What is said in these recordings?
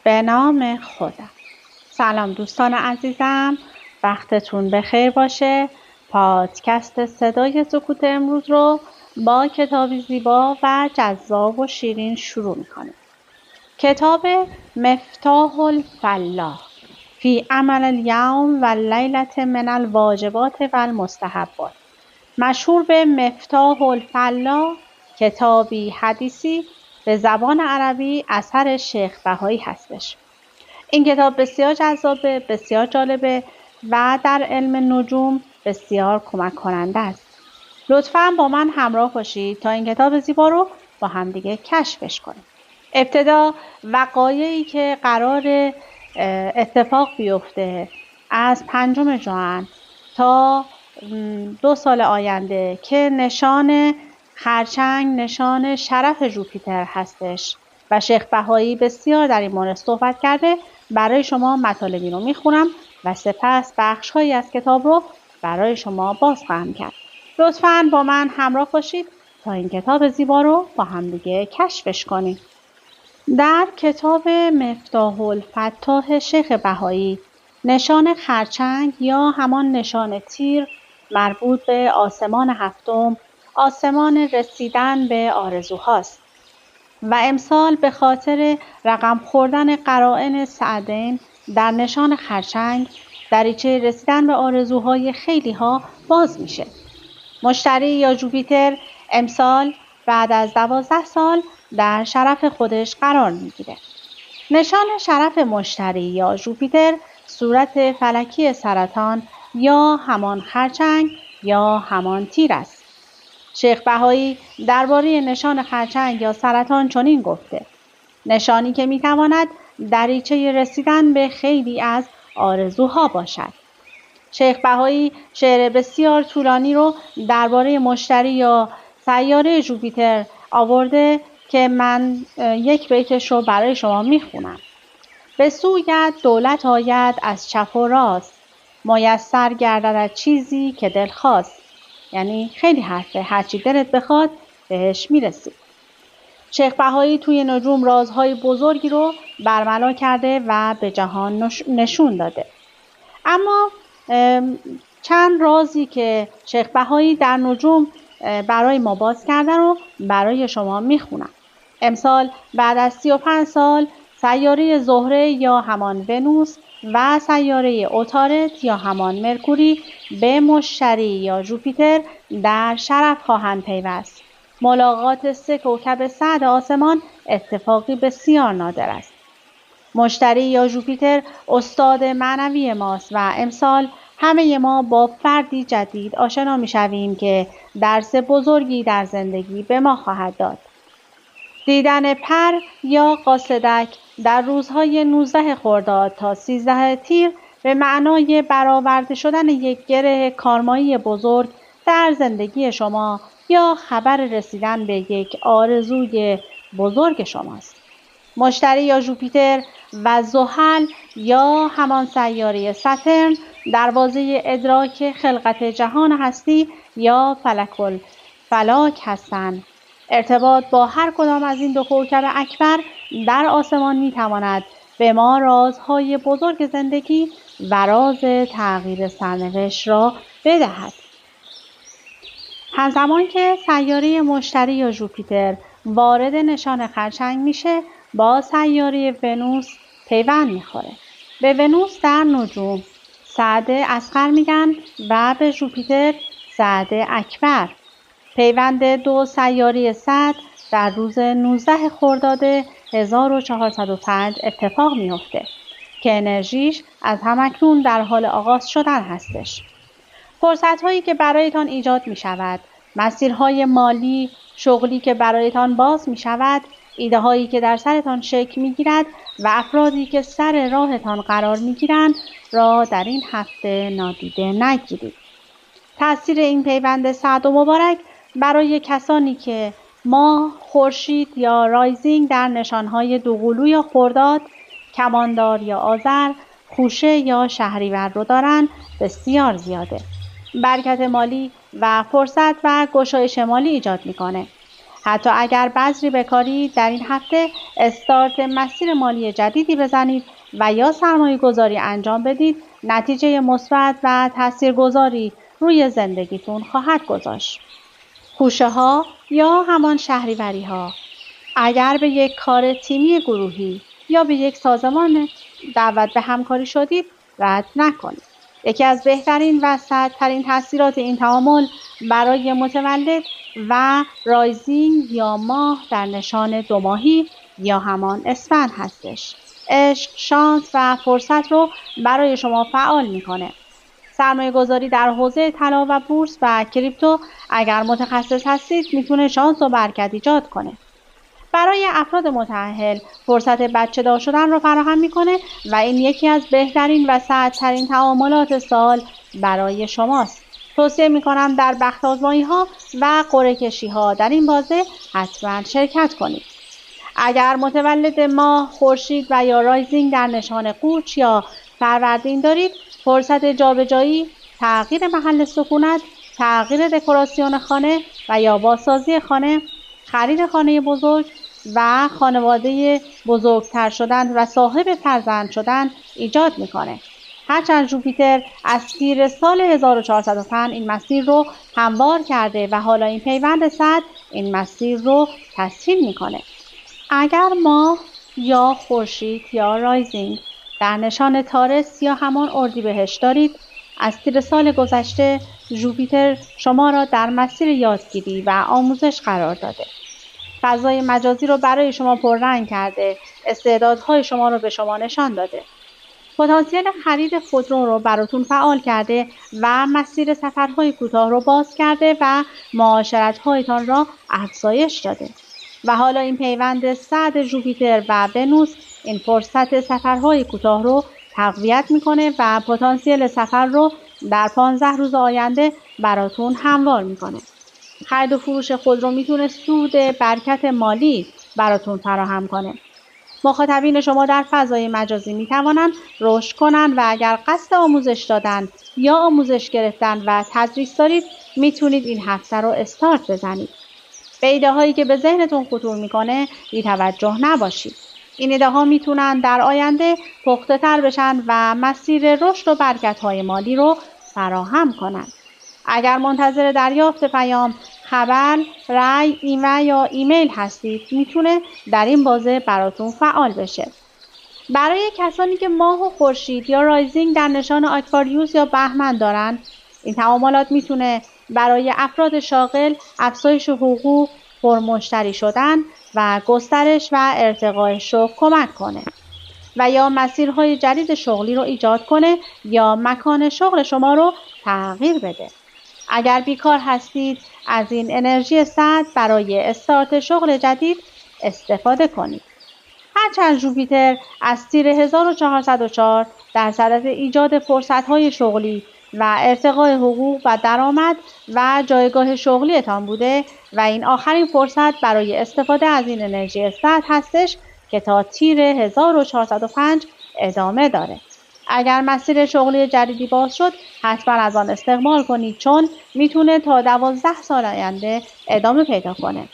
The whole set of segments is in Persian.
به نام خدا. سلام دوستان عزیزم، وقتتون بخیر باشه. پادکست صدای سکوت امروز رو با کتابی زیبا و جذاب و شیرین شروع میکنیم. کتاب مفتاح الفلاح فی عمل الیوم و لیلة من الواجبات و المستحبات، مشهور به مفتاح الفلاح، کتابی حدیثی به زبان عربی اثر شیخ بهایی هستش. این کتاب بسیار جذابه، بسیار جالبه و در علم نجوم بسیار کمک کننده است. لطفاً با من همراه باشید تا این کتاب زیبا رو با هم دیگه کشفش کنیم. ابتدا وقایعی که قرار اتفاق بیفته از 5 ژوئن تا 2 سال آینده که نشان خرچنگ نشان شرف جوپیتر هستش و شیخ بهایی بسیار در این مورد صحبت کرده، برای شما مطالبی رو میخونم و سپس بخش‌هایی از کتاب رو برای شما باز خواهم کرد. لطفاً با من همراه باشید تا این کتاب زیبا رو با هم دیگه کشفش کنیم. در کتاب مفتاح الفتاح شیخ بهایی، نشان خرچنگ یا همان نشان تیر مربوط به آسمان هفتم، آسمان رسیدن به آرزوهاست و امسال به خاطر رقم خوردن قرائن سعدین در نشان خرچنگ، دریچه رسیدن به آرزوهای خیلی ها باز میشه. مشتری یا جوپیتر امسال بعد از 12 سال در شرف خودش قرار میگیره. نشان شرف مشتری یا جوپیتر صورت فلکی سرطان یا همان خرچنگ یا همان تیر است. شیخ بهایی درباره نشان خرچنگ یا سرطان چنین گفته: نشانی که میتواند دریچه رسیدن به خیلی از آرزوها باشد. شیخ بهایی شعر بسیار طولانی رو درباره مشتری یا سیاره جوپیتر آورده که من یک بیتش رو برای شما میخونم. به سویت دولت آید از چپ و راست، میسر گردد چیزی که دل خواست. یعنی خیلی حرفه، هرچی دلت بخواد بهش میرسی. شیخ بهایی توی نجوم رازهای بزرگی رو برملا کرده و به جهان نشون داده. اما چند رازی که شیخ بهایی در نجوم برای ما باز کردن رو برای شما میخونم. امسال بعد از 35 سال سیاره زهره یا همان ونوس و سیاره عطارد یا همان مرکوری به مشتری یا جوپیتر در شرف خواهند پیوست. ملاقات 3 کوکب سعد آسمان اتفاقی بسیار نادر است. مشتری یا جوپیتر استاد معنوی ماست و امسال همه ما با فردی جدید آشنا می شویم که درس بزرگی در زندگی به ما خواهد داد. دیدن پر یا قاصدک در روزهای 19 خرداد تا 13 تیر به معنای برآورده شدن یک گره کارمایی بزرگ در زندگی شما یا خبر رسیدن به یک آرزوی بزرگ شماست. مشتری یا جوپیتر و زحل یا همان سیاره ساترن دروازه ادراک خلقت جهان هستی یا فلک هستند. ارتباط با هر کدام از این 2 کوکب اکبر در آسمان میتواند به ما رازهای بزرگ زندگی و راز تغییر سرنوشت را بدهد. همزمان که سیاره مشتری یا جوپیتر وارد نشان خرچنگ میشه، با سیاره ونوس پیوند میخوره. به ونوس در نجوم سعد اصغر میگن و به جوپیتر سعد اکبر. پیوند 2 سیاره سعد در روز 19 خرداد 1405 اتفاق میفته که انرژیش از همکنون در حال آغاز شدن هستش. فرصت‌هایی که برایتان ایجاد می‌شود، مسیرهای مالی، شغلی که برایتان باز می‌شود، ایده‌هایی که در سرتان شکل می‌گیرد و افرادی که سر راهتان قرار می‌گیرند را در این هفته نادیده نگیرید. تأثیر این پیوند سعد و مبارک برای کسانی که ماه، خورشید یا رایزینگ در نشانهای دوقلو یا خرداد، کماندار یا آذر، خوشه یا شهریور رو دارند بسیار زیاده. برکت مالی و فرصت و گشایش مالی ایجاد میکنه. حتی اگر بذری بکارید، در این هفته استارت مسیر مالی جدیدی بزنید و یا سرمایه گذاری انجام بدید، نتیجه مثبت و تاثیرگذاری روی زندگیتون خواهد گذاشت. خوشه ها یا همان شهریوری ها. اگر به یک کار تیمی گروهی یا به یک سازمان دعوت به همکاری شدید، رد نکنید. یکی از بهترین و سردترین تاثیرات این تعامل برای متولد و رایزینگ یا ماه در نشان 2 ماهی یا همان اسفند هستش. عشق، شانس و فرصت رو برای شما فعال میکنه. سرمایه گذاری در حوزه طلا و بورس و کریپتو اگر متخصص هستید میتونه شانس و برکت ایجاد کنه. برای افراد متأهل فرصت بچه دار شدن رو فراهم میکنه و این یکی از بهترین و سعدترین تعاملات سال برای شماست. توصیه میکنم در بخت آزمایی ها و قرعه کشی ها در این بازه حتما شرکت کنید. اگر متولد ماه، خورشید و یا رایزینگ در نشان قوچ یا فروردین دارید، فرصت جابجایی، تغییر محل سکونت، تغییر دکوراسیون خانه و یا بازسازی خانه، خرید خانه بزرگ و خانواده بزرگتر شدن و صاحب فرزند شدن ایجاد میکنه. هرچند جوپیتر از تیر سال 1405 این مسیر رو هموار کرده و حالا این پیوند سد این مسیر رو تسهیل میکنه. اگر ماه یا خورشید یا رایزینگ در نشان تارس یا همان اردیبهشت دارید، از تیر سال گذشته جوپیتر شما را در مسیر یادگیری و آموزش قرار داده. فضای مجازی رو برای شما پررنگ کرده، استعدادهای شما رو به شما نشان داده. پتانسیل خرید خودرو رو براتون فعال کرده و مسیر سفرهای کوتاه رو باز کرده و معاشرت‌هایتان را افزایش داده. و حالا این پیوند سعد جوپیتر و ونوس این فرصت سفرهای کوتاه رو تقویت میکنه و پتانسیل سفر رو در 15 روز آینده براتون هموار میکنه. خرید و فروش خودرو میتونه سود برکت مالی براتون فراهم کنه. مخاطبین شما در فضای مجازی میتوانند رشد کنند و اگر قصد آموزش دادن یا آموزش گرفتن و تدریس دارید، میتونید این هفته رو استارت بزنید. به ایده هایی که به ذهنتون خطور میکنه بی توجه نباشید. این ایده ها میتونن در آینده پخته تر بشن و مسیر رشد و برکت های مالی رو فراهم کنند. اگر منتظر دریافت پیام، خبر، رأی یا ایمیل هستید، میتونه در این بازه براتون فعال بشه. برای کسانی که ماه و خورشید یا رایزینگ در نشان آکواریوس یا بهمن دارن، این تعاملات میتونه برای افراد شاغل افزایش حقوق، پرمشتری شدن و گسترش و ارتقای شغل کمک کنه و یا مسیرهای جدید شغلی رو ایجاد کنه یا مکان شغل شما رو تغییر بده. اگر بیکار هستید، از این انرژی سعد برای استارت شغل جدید استفاده کنید. هرچند جوپیتر از تیر 1404 در صدد ایجاد فرصت‌های شغلی و ارتقای حقوق و درآمد و جایگاه شغلیتان بوده و این آخرین فرصت برای استفاده از این انرژی سعد هستش که تا تیر 1405 ادامه داره. اگر مسیر شغلی جدیدی باز شد، حتما از آن استقبال کنید چون میتونه تا 12 سال آینده ادامه پیدا کنه.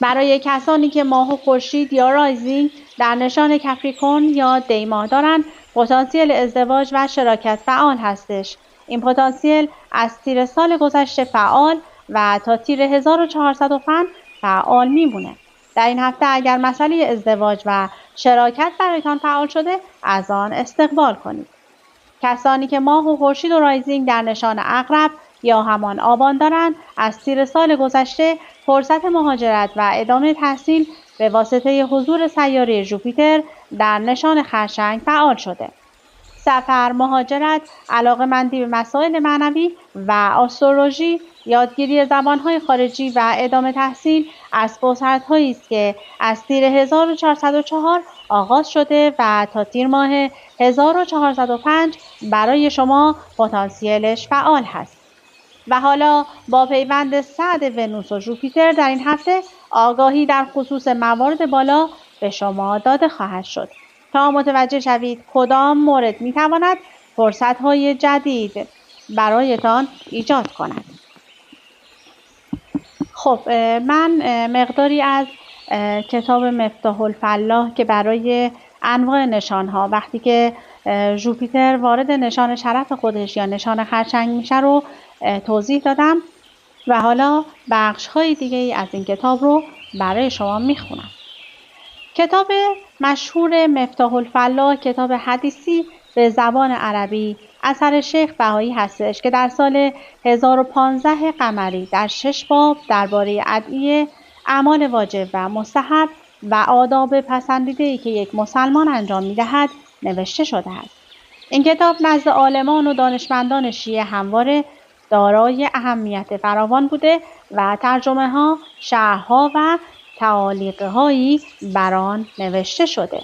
برای کسانی که ماه و خورشید یا رایزینگ در نشان کپریکورن یا دی ماه دارند، پتانسیل ازدواج و شراکت فعال هستش. این پتانسیل از تیر سال گذشته فعال و تا تیر 1405 فعال میمونه. در این هفته اگر مسئله ازدواج و شراکت برایتان فعال شده، از آن استقبال کنید. کسانی که ماه و خورشید و رایزینگ در نشان عقرب یا همان آبان دارند، از تیر سال گذشته فرصت مهاجرت و ادامه تحصیل به واسطه حضور سیاره جوپیتر در نشان خرچنگ فعال شده. سفر، مهاجرت، علاقه‌مندی به مسائل معنوی و آسترولوژی، یادگیری زبان‌های خارجی و ادامه تحصیل از فرصت‌هایی است که از تیر 1404 آغاز شده و تا تیر ماه 1405 برای شما پتانسیلش فعال هست. و حالا با پیوند سعد ونوس و جوپیتر در این هفته آگاهی در خصوص موارد بالا به شما داده خواهد شد تا متوجه شوید کدام مورد میتواند فرصت‌های جدید برایتان ایجاد کند. خب من مقداری از کتاب مفتاح الفلاح که برای انواع نشانها وقتی که ژوپیتر وارد نشان شرف خودش یا نشان خرچنگ میشه رو توضیح دادم و حالا بخش‌های دیگه‌ای از این کتاب رو برای شما میخونم. کتاب مشهور مفتاح الفلاح کتاب حدیثی به زبان عربی اثر شیخ بهایی هستش که در سال 1015 قمری در 6 باب درباره ادعیه، اعمال واجب و مستحب و آداب پسندیده‌ای که یک مسلمان انجام می‌دهد نوشته شده است. این کتاب نزد عالمان و دانشمندان شیعه همواره دارای اهمیت فراوان بوده و ترجمه‌ها، شرح‌ها و تعالیق‌هایی بر آن نوشته شده.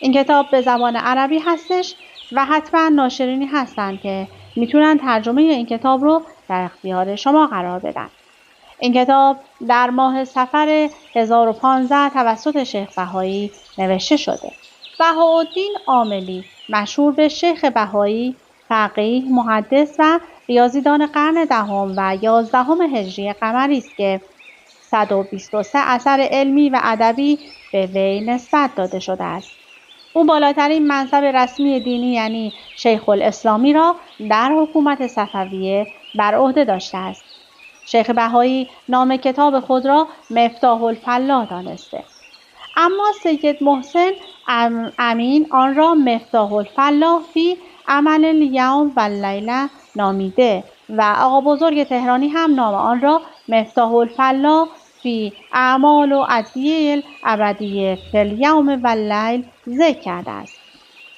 این کتاب به زبان عربی هستش و حتما ناشرینی هستن که میتونن ترجمه این کتاب رو در اختیار شما قرار بدن. این کتاب در ماه صفر 1015 توسط شیخ بهایی نوشته شده. بهاءالدین عاملی مشهور به شیخ بهایی، فقیه، محدث و ریاضیدان قرن دهم و 11 هجری قمری است که 123 اثر علمی و ادبی به وی نسبت داده شده است. او بالاترین منصب رسمی دینی یعنی شیخ الاسلامی را در حکومت صفویه بر عهده داشته است. شیخ بهایی نام کتاب خود را مفتاح الفلاح دانسته. اما سید محسن امین آن را مفتاح الفلاح فی عمل الیوم و اللیله نامیده و آقا بزرگ تهرانی هم نام آن را مفتاح الفلاح فی اعمال و ادعیه الابدیه فی الیوم و اللیل ذکر کرده است.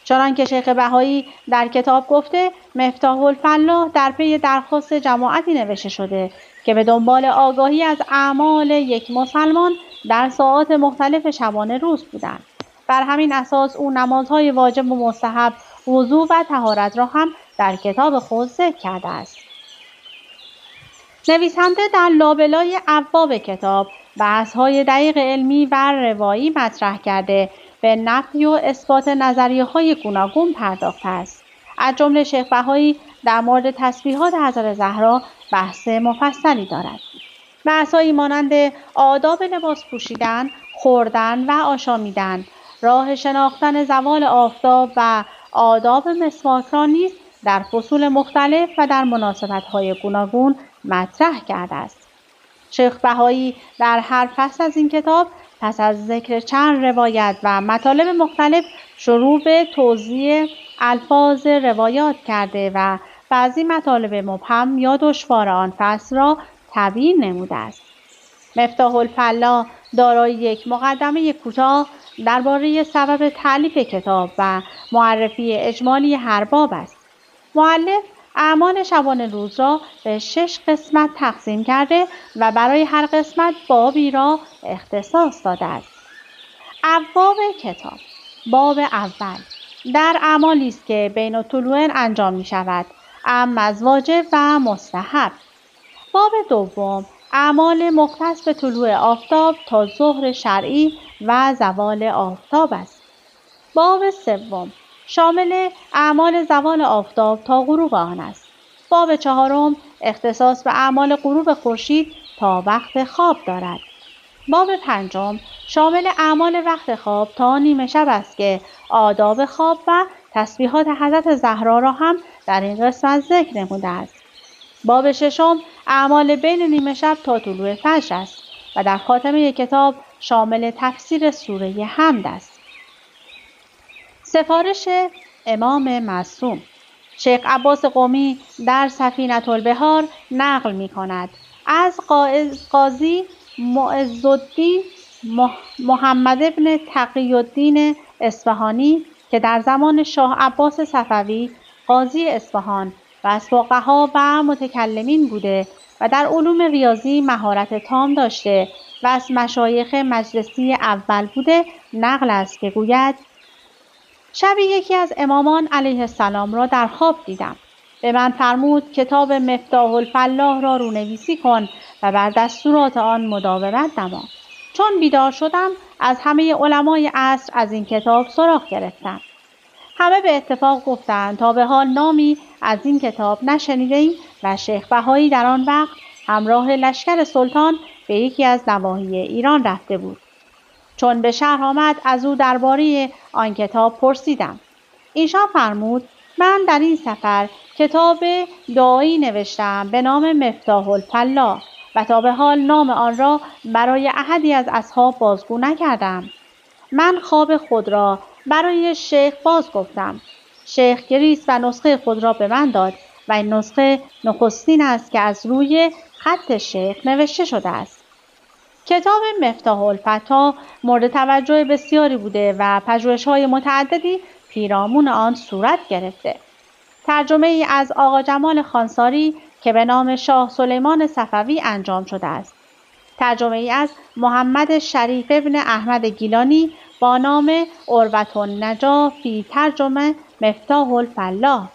چنانکه شیخ بهایی در کتاب گفته مفتاح الفلاح در پی درخواست جماعتی نوشته شده که به دنبال آگاهی از اعمال یک مسلمان در ساعات مختلف شبانه روز بودند. بر همین اساس او نمازهای واجب و مستحب، وضو و طهارت را هم در کتاب خود ذکر کرده است. نویسنده در لابلای ابواب کتاب بحث‌های دقیق علمی و روایی مطرح کرده به نفی و اثبات نظریه‌های گوناگون پرداخته است. از جمله شیخ بهایی در مورد تسبیحات حضرت زهرا بحث مفصلی دارد. بحث‌هایی مانند آداب لباس پوشیدن، خوردن و آشامیدن، راه شناختن زوال آفتاب و آداب مسواک را نیز در فصول مختلف و در مناسبت‌های گوناگون مطرح کرده است. شیخ بهایی در هر فصل از این کتاب پس از ذکر چند روایت و مطالب مختلف شروع به توضیح الفاظ روایات کرده و بعضی مطالب مبهم یا دشوار آن فصل را تبیین نموده است. مفتاح الفلاح دارای یک مقدمه کوتاه درباره سبب تألیف کتاب و معرفی اجمالی هر باب است. مؤلف اعمال شبانه روز را به 6 قسمت تقسیم کرده و برای هر قسمت بابی را اختصاص داده است. ابواب کتاب. باب اول در اعمالی است که بین الطلوعین انجام می شود، اما از واجب و مستحب. باب دوم اعمال مختص به طلوع آفتاب تا ظهر شرعی و زوال آفتاب است. باب سوم شامل اعمال زوال آفتاب تا غروب آن است. باب چهارم اختصاص به اعمال غروب خورشید تا وقت خواب دارد. باب پنجم شامل اعمال وقت خواب تا نیمه شب است که آداب خواب و تسبیحات حضرت زهرا را هم در این قسمت ذکر نموده است. باب ششم اعمال بین نیمه شب تا طلوع فجر است و در خاتمه کتاب شامل تفسیر سوره حمد است. سفارش امام معصوم. شیخ عباس قمی در سفینة البحار نقل می کند از قاضی معزالدین محمد بن تقی الدین اصفهانی که در زمان شاه عباس صفوی قاضی اصفهان و از فقها و متکلمین بوده و در علوم ریاضی مهارت تام داشته و از مشایخ مجلسی اول بوده نقل است که گوید شبی یکی از امامان علیه السلام را در خواب دیدم. به من فرمود کتاب مفتاح الفلاح را رونویسی کن و بر دستورات آن مداومت نما. چون بیدار شدم از همه علمای عصر از این کتاب سراغ گرفتم. همه به اتفاق گفتند تا به حال نامی از این کتاب نشنیده‌ایم و شیخ بهایی در آن وقت همراه لشکر سلطان به یکی از نواحی ایران رفته بود. چون به شهر آمد از او درباره آن کتاب پرسیدم. ایشان فرمود من در این سفر کتاب دعایی نوشتم به نام مفتاح الفلاح و تا به حال نام آن را برای احدی از اصحاب بازگو نکردم. من خواب خود را برای شیخ باز گفتم. شیخ گریست و نسخه خود را به من داد و این نسخه نخستین است که از روی خط شیخ نوشته شده است. کتاب مفتاح الفتاح مورد توجه بسیاری بوده و پژوهش‌های متعددی پیرامون آن صورت گرفته. ترجمه ای از آقا جمال خانساری که به نام شاه سلیمان صفوی انجام شده است. ترجمه ای از محمد شریف ابن احمد گیلانی با نام عروة النجا فی ترجمه مفتاح الفلاح.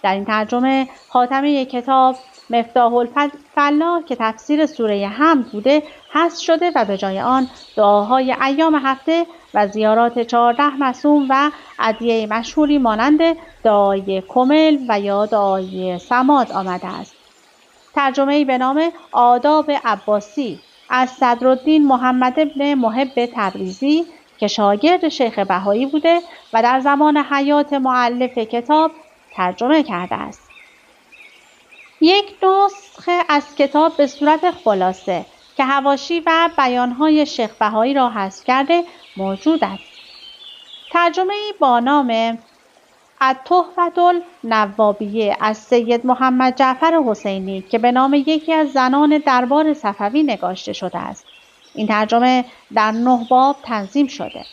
در این ترجمه خاتمه کتاب مفتاح الفلاح که تفسیر سوره حمد بوده حذف شده و به جای آن دعاهای ایام هفته و زیارات 14 معصوم و ادعیه مشهوری مانند دعای کمل و یا دعای صماد آمده است. ترجمه‌ای به نام آداب عباسی از صدرالدین محمد ابن محب تبریزی که شاگرد شیخ بهایی بوده و در زمان حیات مؤلف کتاب ترجمه کرده است. یک نسخه از کتاب به صورت خلاصه که حواشی و بیانهای شیخ بهایی را حذف کرده موجود است. ترجمه‌ای با نام التحفة النوابیه از سید محمد جعفر حسینی که به نام یکی از زنان دربار صفوی نگاشته شده است. این ترجمه در 9 باب تنظیم شده.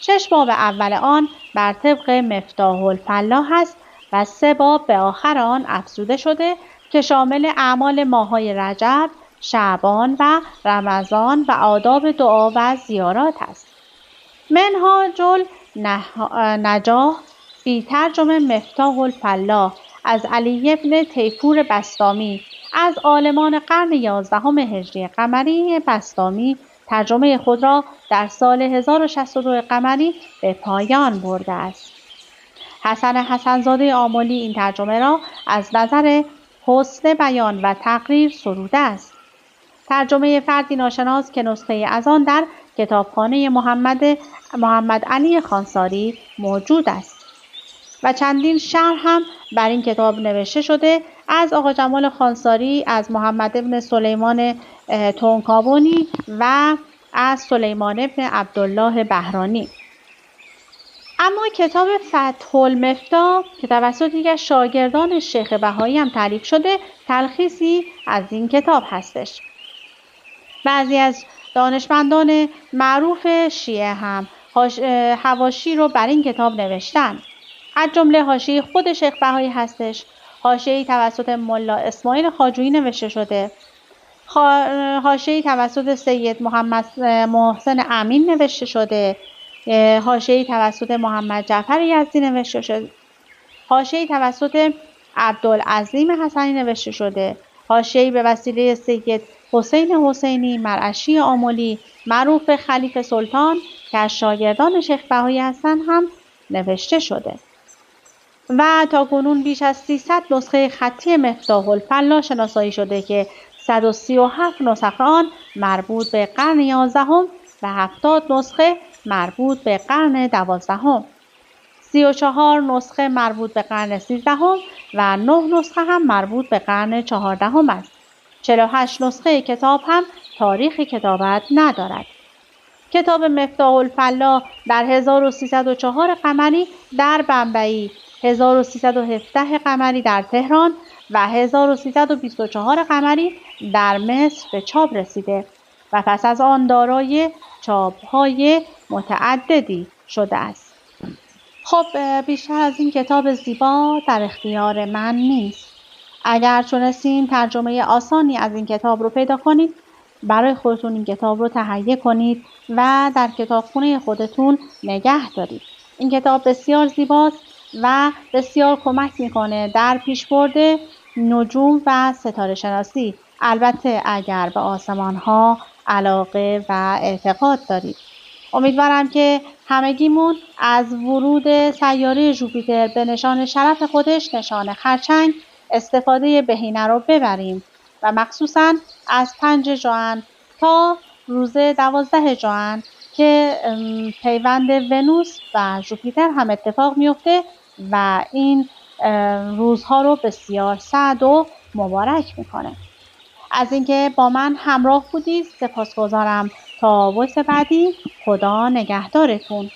6 باب اول آن بر طبق مفتاح الفلاح است و 3 باب به آخر آن افزوده شده که شامل اعمال ماه‌های رجب، شعبان و رمضان و آداب دعا و زیارات است. منهاج النجاح فی ترجمه مفتاح الفلاح از علی بن طیفور بسطامی از عالمان قرن 11 هجری قمری بسطامی ترجمه خود را در سال 1062 قمری به پایان برده است. حسن حسنزاده آملی این ترجمه را از نظر حسن بیان و تقریر سروده است. ترجمه فردی ناشناس که نسخه از آن در کتابخانه محمد علی خانساری موجود است و چندین شرح هم بر این کتاب نوشته شده از آقا جمال خانساری، از محمد ابن سلیمان تونکابونی و از سلیمان ابن عبدالله بهرانی. اما کتاب فتح المفتاح که توسط یک از شاگردان شیخ بهایی هم تالیف شده تلخیصی از این کتاب هستش. بعضی از دانشمندان معروف شیعه هم حواشی رو بر این کتاب نوشتن. از جمله حاشیه خود شیخ بهایی هستش. حاشیه‌ای توسط ملا اسماعیل خواجویی نوشته شده. حاشیه‌ای توسط سید محمد محسن امین نوشته شده. حاشیه‌ای توسط محمد جعفر یزدی نوشته شده. حاشیه‌ای توسط عبدالعظیم حسنی نوشته شده. حاشیه‌ای به وسیله سید حسین حسینی مرعشی آملی معروف خلیفه سلطان که از شاگردان شیخ بهایی هستند هم نوشته شده. و تا کنون بیش از 300 نسخه خطی مفتاح الفلاح شناسایی شده که 137 نسخه آن مربوط به قرن 11 و 70 نسخه مربوط به قرن 12، 34 نسخه مربوط به قرن 13 و 9 نسخه هم مربوط به قرن 14 است. 48 نسخه کتاب هم تاریخ کتابت ندارد. کتاب مفتاح الفلاح در 1304 قمری در بمبئی، 1317 قمری در تهران و 1324 قمری در مصر به چاپ رسیده و پس از آن دارای چاپ‌های متعددی شده است. خب بیشتر از این کتاب زیبا در اختیار من نیست. اگر تونستین ترجمه آسانی از این کتاب رو پیدا کنید، برای خودتون این کتاب رو تهیه کنید و در کتابخونه خودتون نگه دارید. این کتاب بسیار زیباست و بسیار کمک میکنه در پیشبرد نجوم و ستاره شناسی. البته اگر به آسمان ها علاقه و اعتقاد دارید. امیدوارم که همگیمون از ورود سیاره ژوپیتر به نشان شرف خودش، نشان خرچنگ، استفاده بهینه رو ببریم و مخصوصا از 5 ژوئن تا روز 12 ژوئن که پیوند ونوس و ژوپیتر هم اتفاق میفته و این روزها رو بسیار سعد و مبارک میکنه. از اینکه با من همراه بودید سپاسگزارم. تا وایس بعدی، خدا نگهدارتون.